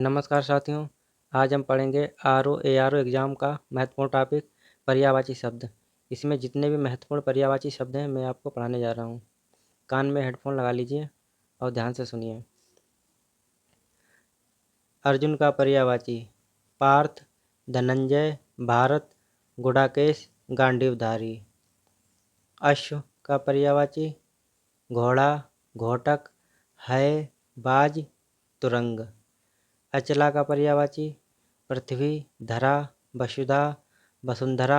नमस्कार साथियों। आज हम पढ़ेंगे आरओ एआरओ एग्ज़ाम का महत्वपूर्ण टॉपिक पर्यायवाची शब्द। इसमें जितने भी महत्वपूर्ण पर्यायवाची शब्द हैं मैं आपको पढ़ाने जा रहा हूँ। कान में हेडफोन लगा लीजिए और ध्यान से सुनिए। अर्जुन का पर्यायवाची पार्थ, धनंजय, भारत, गुडाकेश, गांडीवधारी। अश्व का पर्यायवाची घोड़ा, घोटक, है, बाज, तुरंग। अचला का पर्यायवाची पृथ्वी, धरा, वसुधा, वसुंधरा,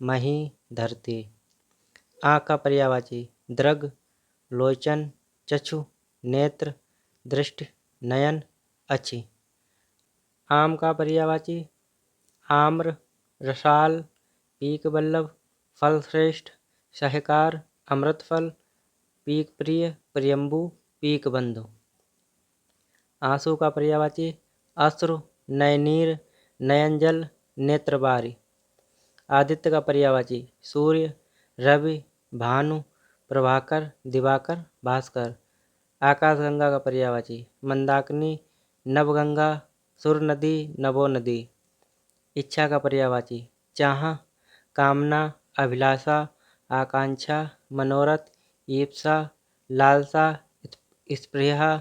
मही, धरती। आँख का पर्यायवाची दृग, लोचन, चक्षु, नेत्र, दृष्टि, नयन, अच्छी। आम का पर्यायवाची आम्र, रसाल, पीक बल्लभ, फल श्रेष्ठ, सहकार, अमृतफल, पीक प्रिय, प्रियम्बु, पीक बंधु। आंसू का पर्यायवाची अश्रु, नयनीर, नयनजल, नेत्रबारी। आदित्य का पर्यायवाची सूर्य, रवि, भानु, प्रभाकर, दिवाकर, भास्कर। आकाशगंगा का पर्यायवाची मंदाकिनी, नवगंगा, सुर नदी, नभो नदी। इच्छा का पर्यायवाची चाह, कामना, अभिलाषा, आकांक्षा, मनोरथ, ईप्सा, लालसा, स्पृहा,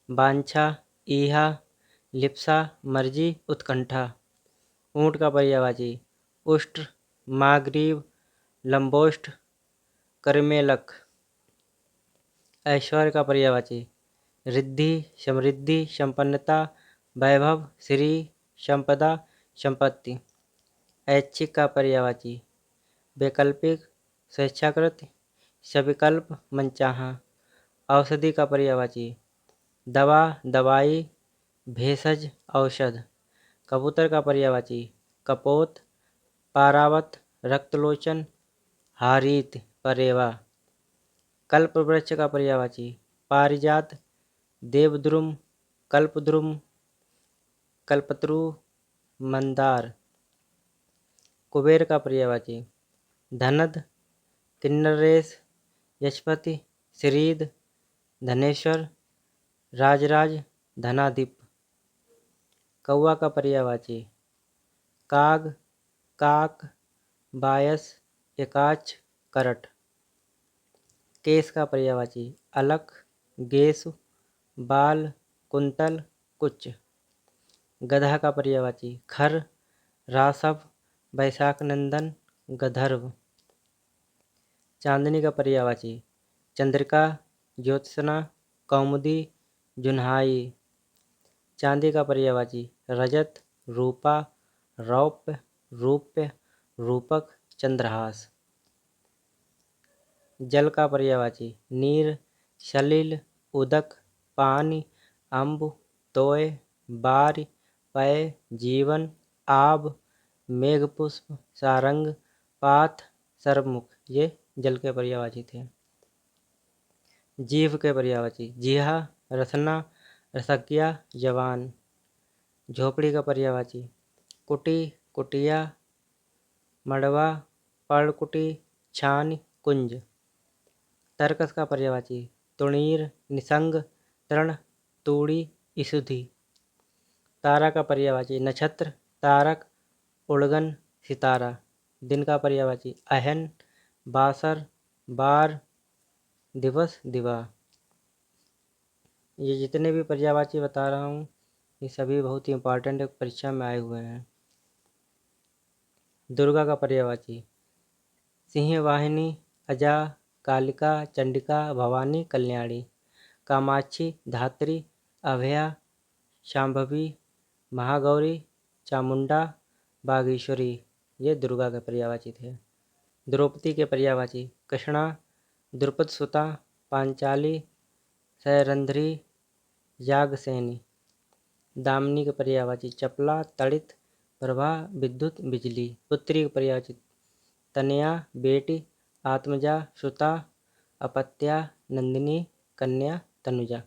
वांछा, ईहा, लिप्सा, मर्जी, उत्कंठा। ऊँट का पर्यायवाची उष्ट्र, मागरीव, लंबोष्ठ, करमेलक। ऐश्वर्य का पर्यायवाची रिद्धि, समृद्धि, संपन्नता, वैभव, श्री, संपदा, संपत्ति। ऐच्छिक का पर्यायवाची वैकल्पिक, स्वेच्छाकृत, सविकल्प, मनचाहा। औषधि का पर्यायवाची दवा, दवाई, भेषज, औषध। कबूतर का पर्यायवाची कपोत, पारावत, रक्तलोचन, हारीत, परेवा। कल्प वृक्ष का पर्यायवाची पारिजात, देवद्रुम, कल्पद्रुम, कल्पत्रु, मंदार। कुबेर का पर्यायवाची धनद, किन्नरेश, यशपति, श्रीद, धनेश्वर, राजराज, धनाधिप। कौवा का पर्यायवाची काग, काक, बायस, एकाच, करट। केश का पर्यायवाची अलक, गेसु, बाल, कुंतल, कुच। गधा का पर्यायवाची खर, रासव, वैशाख नंदन, गधर्व। चांदनी का पर्यायवाची चंद्रिका, ज्योत्सना, कौमुदी, जुन्हाई। चांदी का पर्यायवाची रजत, रूपा, रौप्य, रूप्य, रूपक, चंद्रहास। जल का पर्यायवाची नीर, सलिल, उदक, पानी, अम्ब, तोय, बारि, पय, जीवन, आब, मेघपुष्प, सारंग, पाथ, सर्वमुख। ये जल के पर्यायवाची थे। जीभ के पर्यायवाची जीहा, रसना, रसज्ञा, जवान। झोपड़ी का पर्यायवाची कुटी, कुटिया, मड़वा, पर्णकुटी, छान, कुंज। तर्कस का पर्यायवाची तुणीर, निसंग, तृण, तूड़ी, ईसुधि। तारा का पर्यायवाची नक्षत्र, तारक, उड़गन, सितारा। दिन का पर्यायवाची अहन, बासर, बार, दिवस, दिवा। ये जितने भी पर्यायवाची बता रहा हूँ ये सभी बहुत ही इम्पोर्टेंट परीक्षा में आए हुए हैं। दुर्गा का पर्यायवाची सिंहवाहिनी, अजा, कालिका, चंडिका, भवानी, कल्याणी। कामाक्षी, धात्री, अभया, शांभवी, महागौरी, चामुंडा, बागेश्वरी। ये दुर्गा के पर्यायवाची थे। द्रौपदी के पर्यायवाची कृष्णा, द्रुपद सुता, पांचाली, सैरंध्री, यागसेनी। दामिनी के पर्यायवाची चपला, तड़ित, प्रभा, विद्युत, बिजली। पुत्री के पर्यायवाची तनया, बेटी, आत्मजा, सुता, अपत्या, नंदिनी, कन्या, तनुजा।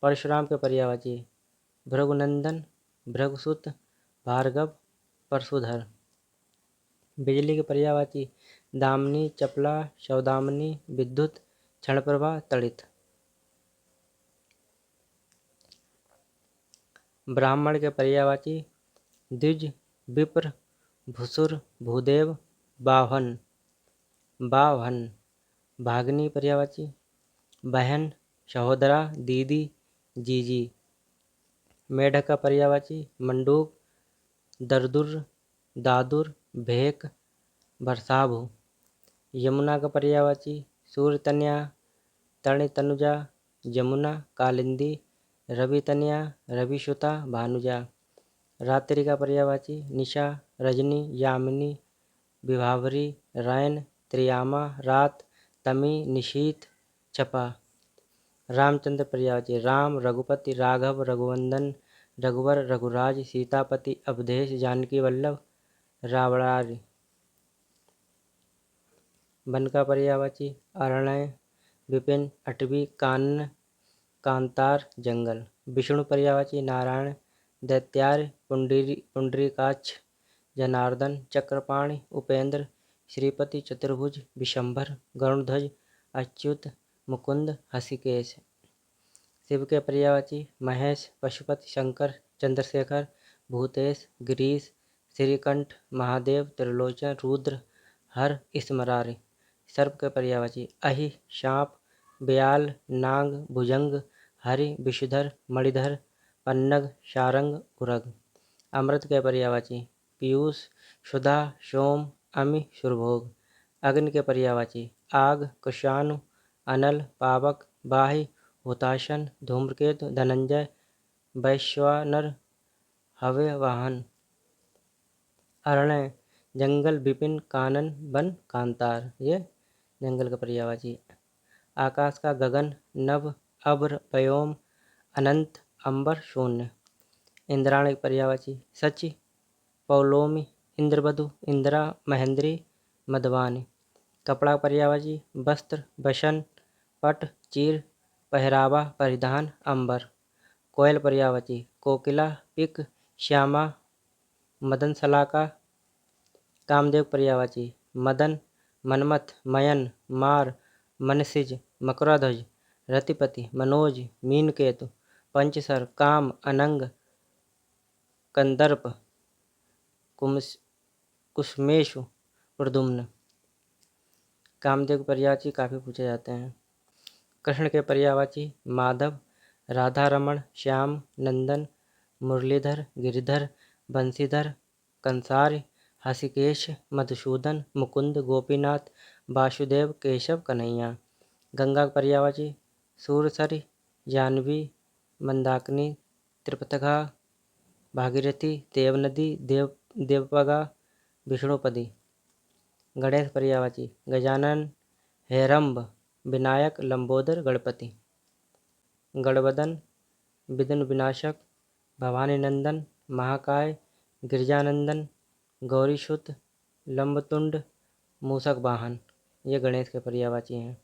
परशुराम के पर्यायवाची भृगुनंदन, भृगुसुत, भार्गव, परशुधर। बिजली के पर्यायवाची दामिनी, चपला, सौदामिनी, विद्युत, क्षणप्रभा, तड़ित। ब्राह्मण के पर्यायवाची द्विज, विप्र, भुसुर, भूदेव, बावन, बावन। भागनी पर्यायवाची बहन, सहोदरा, दीदी, जीजी। मेढक का पर्यायवाची मंडूक, दरदुर, दादुर, भेक, भरसाभु। यमुना का पर्यायवाची सूर्यतनया, तनि तनुजा, जमुना, कालिंदी, रवितनया, रविसुता, भानुजा। रात्रि का पर्यायवाची निशा, रजनी, यामिनी, विभावरी, रैन, त्रियामा, रात, तमी, निशीथ, छपा। रामचंद्र पर्यायवाची राम, रघुपति, राघव, रघुवंदन, रघुवर, रघुराज, सीतापति, अवधेश, जानकी वल्लभ, रावणार्य। वन का पर्यायवाची अरण्य, विपिन, अटवी, कानन, कांतार, जंगल। विष्णु पर्यायवाची नारायण, दैत्यार्य, पुंडरीकाक्ष, जनार्दन, चक्रपाणि, उपेंद्र, श्रीपति, चतुर्भुज, विशंभर, गरुड़ध्वज, अच्युत, मुकुंद, हसिकेश। शिव के पर्यायवाची महेश, पशुपति, शंकर, चंद्रशेखर, भूतेश, गिरीश, श्रीकंठ, महादेव, त्रिलोचन, रुद्र, हर, स्मरारि। सर्प के पर्यायवाची अहि, सांप, ब्याल, नाग, भुजंग, हरि, विषधर, मणिधर, पन्नग, शारंग, उरग। अमृत के पर्यायवाची पीयूष, सुधा, सोम, अमि, सुरभोग। अग्नि के पर्यायवाची आग, कुशानु, अनल, पावक, बाहि, हुताशन, धूम्रकेतु, धनंजय, वैश्वानर, हव्य वाहन। अरण्य जंगल, विपिन, कानन, वन, कांतार। ये जंगल का पर्यायवाची। आकाश का गगन, नभ, अभ्र, व्योम, अनंत, अंबर, शून्य। इंद्राणी की पर्यायवाची सचि, पौलोमी, इंद्रवधु, इंदिरा, महेंद्री, मधवानी। कपड़ा पर्यायवाची वस्त्र, बसन, पट, चीर, पहरावा, परिधान, अंबर। कोयल पर्यायवाची कोकिला, पिक, श्यामा, मदन सलाका। कामदेव पर्यायवाची मदन, मनमथ, मयन, मार, मनसिज, मकरध्वज, रतिपति, मनोज, मीनकेतु, पंचसर, काम, अनंग, कंदर्प, कुसमेशु, प्रद्युम्न। कामदेव के पर्यायवाची काफी पूछे जाते हैं। कृष्ण के पर्यायवाची माधव, राधा रमण, श्याम, नंदन, मुरलीधर, गिरिधर, बंशीधर, कंसार्य, हसिकेश, मधुसूदन, मुकुंद, गोपीनाथ, वासुदेव, केशव, कन्हैया। गंगा पर्यायवाची सूरसरी, जाह्नवी, मंदाकिनी, त्रिपथगा, भागीरथी, देवनदी, देवपगा, विष्णुपदी। गणेश पर्यायवाची गजानन, हेरंब, विनायक, लंबोदर, गणपति। गणवदन, विघ्न विनाशक, भवानी नंदन, महाकाय, गिरिजानंदन, गौरीसुत, लंबतुंड, मूषक वाहन। ये गणेश के पर्यायवाची हैं।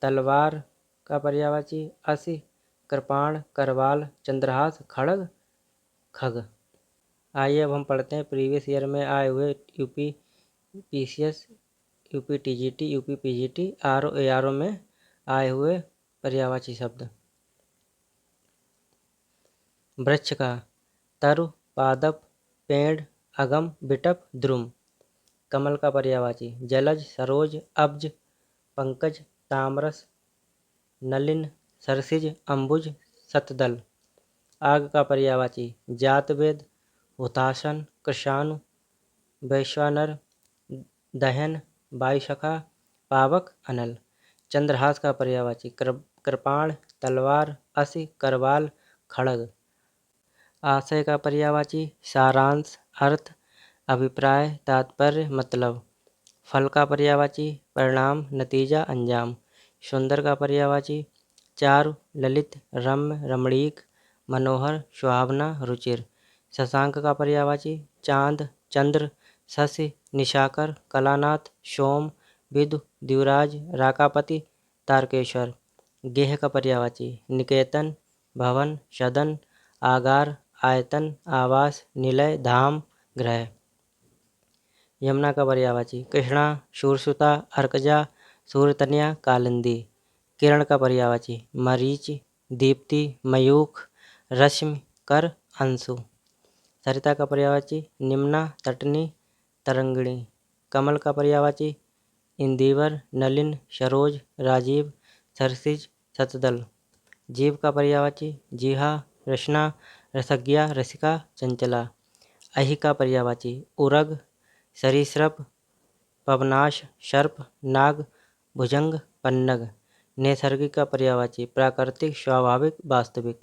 तलवार का पर्यायवाची असि, कृपाण, करवाल, चंद्रहास, खड़ग, खग। आइए अब हम पढ़ते हैं प्रीवियस ईयर में आए हुए UP PCS, UP TGT, UP PGT, RO ARO में आए हुए पर्यायवाची शब्द। वृक्ष का तरु, पादप, पेड़, अगम, बिटप, द्रुम। कमल का पर्यायवाची जलज, सरोज, अब्ज, पंकज, तामरस, नलिन, सरसिज, अंबुज, सतदल। आग का पर्यायवाची जातवेद, हुताशन, कृशानु, वैश्वानर, दहन, वायुसखा, पावक, अनल। चंद्रहास का पर्यायवाची कृपाण, तलवार, असि, करवाल, खड़ग। आशय का पर्यायवाची सारांश, अर्थ, अभिप्राय, तात्पर्य, मतलब। फल का पर्यायवाची परिणाम, नतीजा, अंजाम। सुंदर का पर्यायवाची चारु, ललित, रम्य, रमणीक, मनोहर, सुहावना, रुचिर। शशांक का पर्यायवाची चांद, चंद्र, शशि, निशाकर, कलानाथ, सोम, विदु, द्युराज, राकापति, तारकेश्वर। गेह का पर्यायवाची निकेतन, भवन, सदन, आगार, आयतन, आवास, निलय, धाम, ग्रह। यमुना का पर्यायवाची कृष्णा, शूरसुता, अर्कजा, सूर्यतनया, कालिंदी। किरण का पर्यायवाची मरीचि, दीप्ति, मयूख, रश्मि, कर, अंशु। सरिता का पर्यायवाची निम्ना, तटनी, तरंगिणी। कमल का पर्यायवाची इंदिवर, नलिन, सरोज, राजीव, सरसिज, शतदल। जीव का पर्यायवाची जीहा, रसना, रसज्ञा, रसिका, चंचला। अहि का पर्यायवाची उरग, सरीसृप, पवनाश, सर्प, नाग, भुजंग, पन्नग। नैसर्गिक का पर्यायवाची प्राकृतिक, स्वाभाविक, वास्तविक।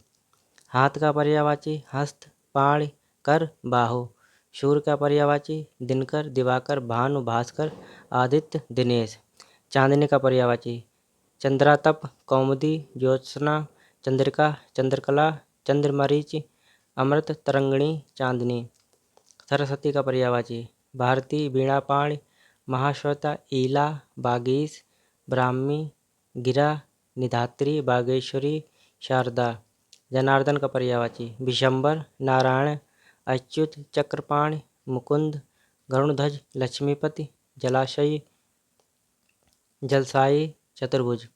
हाथ का पर्यायवाची हस्त, पाण, कर, बाहु। सूर्य का पर्यायवाची दिनकर, दिवाकर, भानु, भास्कर, आदित्य, दिनेश। चांदनी का पर्यायवाची चंद्रातप, कौमुदी, ज्योत्सना, चंद्रिका, चंद्रकला, चंद्रमरीच, अमृत, तरंगिणी, चांदनी। सरस्वती का पर्यायवाची भारती, वीणापाण, महाश्वेता, ईला, बागीश, ब्राह्मी, गिरा, निधात्री, बागेश्वरी, शारदा। जनार्दन का पर्यायवाची विशंबर, नारायण, अच्युत, चक्रपाण, मुकुंद, गरुणध्वज, लक्ष्मीपति, जलाशयी, जलसायी, चतुर्भुज।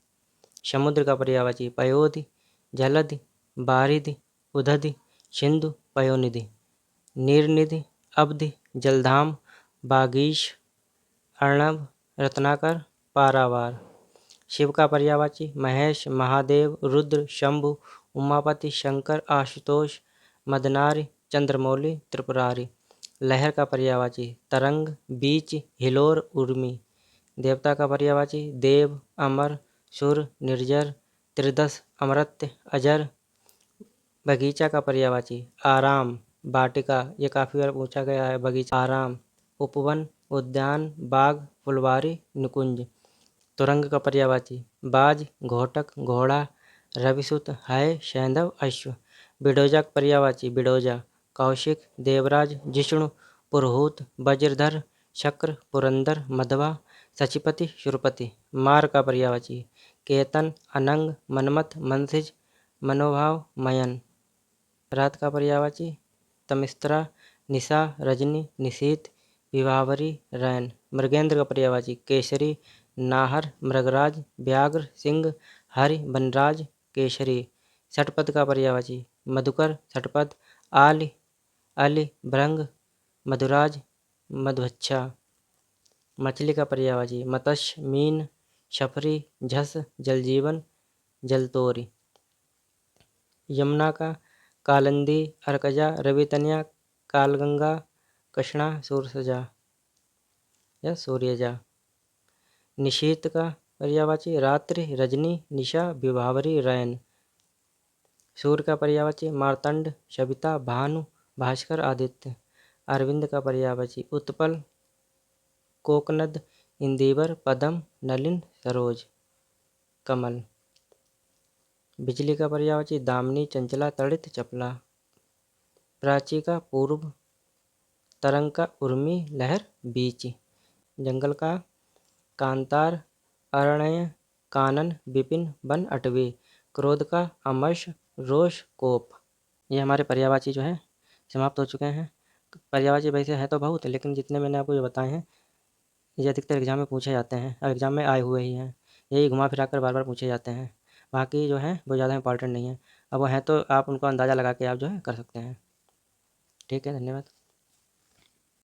समुद्र का पर्यायवाची पयोधि, जलधि, बारिधि, उदधि, सिंधु, पयोनिधि। नीरनिधि, अवधि, जलधाम, बागीश, अर्णव, रत्नाकर, पारावार। शिव का पर्यायवाची महेश, महादेव, रुद्र, शंभु, उमापति, शंकर, आशुतोष, मदनारि, चंद्रमौली, त्रिपुरारि। लहर का पर्यायवाची तरंग, बीच, हिलोर, उर्मी। देवता का पर्यायवाची देव, अमर, सुर, निर्जर, त्रिदश, अमृत, अजर। बगीचा का पर्यायवाची आराम, वाटिका, ये काफ़ी बार पूछा गया है बगीचा, आराम, उपवन, उद्यान, बाग, फुलवारी, निकुंज। तुरंग का पर्यायवाची बाज, घोटक, घोड़ा, रविसुत, है, सैंधव, अश्व। बिडोजा का पर्यायवाची बिडोजा, कौशिक, देवराज, जिष्णु, पुरोहित, वज्रधर, शक्र, पुरंदर, मधवा, सचिपति, सुरपति। मार का पर्यायवाची केतन, अनंग, मनमथ, मनसिज, मनोभाव, मयन। रात का पर्यायवाची तमिस्त्रा, निशा, रजनी, निशीथ, विभावरी, रैन। मृगेंद्र का पर्यायवाची केसरी, नाहर, मृगराज, व्याघ्र, सिंह, हरि, वनराज, केसरी। षटपद का पर्यायवाची मधुकर, षटपद, आलि, अलि, भृंग, मधुराज, मधुच्छा। मछली का पर्यायवाची मत्स्य, मीन, शफरी, झस, जलजीवन, जलतोरी। यमुना का कालिंदी, अर्कजा, रवितनिया, कालगंगा, कृष्णा, सूरसजा या सूर्यजा। निशीथ का पर्यायवाची रात्रि, रजनी, निशा, विभावरी, रैन। सूर्य का पर्यायवाची मार्तंड, सविता, भानु, भास्कर, आदित्य। अरविंद का पर्यायवाची उत्पल, कोकनद, इंदिवर, पदम, नलिन, सरोज, कमल। बिजली का पर्यायवाची दामिनी, चंचला, तड़ित, चपला। प्राची का पूर्व, तरंग का उर्मी, लहर, बीच। जंगल का कांतार, अरण्य, कानन, विपिन, वन, अटवी। क्रोध का अमर्ष, रोष, कोप। ये हमारे पर्यायवाची जो है समाप्त हो चुके हैं। पर्यायवाची वैसे है तो बहुत, लेकिन जितने मैंने आपको ये बताए हैं ये अधिकतर एग्जाम में पूछे जाते हैं और एग्जाम में आए हुए ही हैं। यही घुमा फिरा कर बार बार पूछे जाते हैं। बाकी जो है वो ज़्यादा इंपॉर्टेंट नहीं है। अब वो हैं तो आप उनको अंदाज़ा लगा के आप जो है कर सकते हैं। ठीक है, धन्यवाद।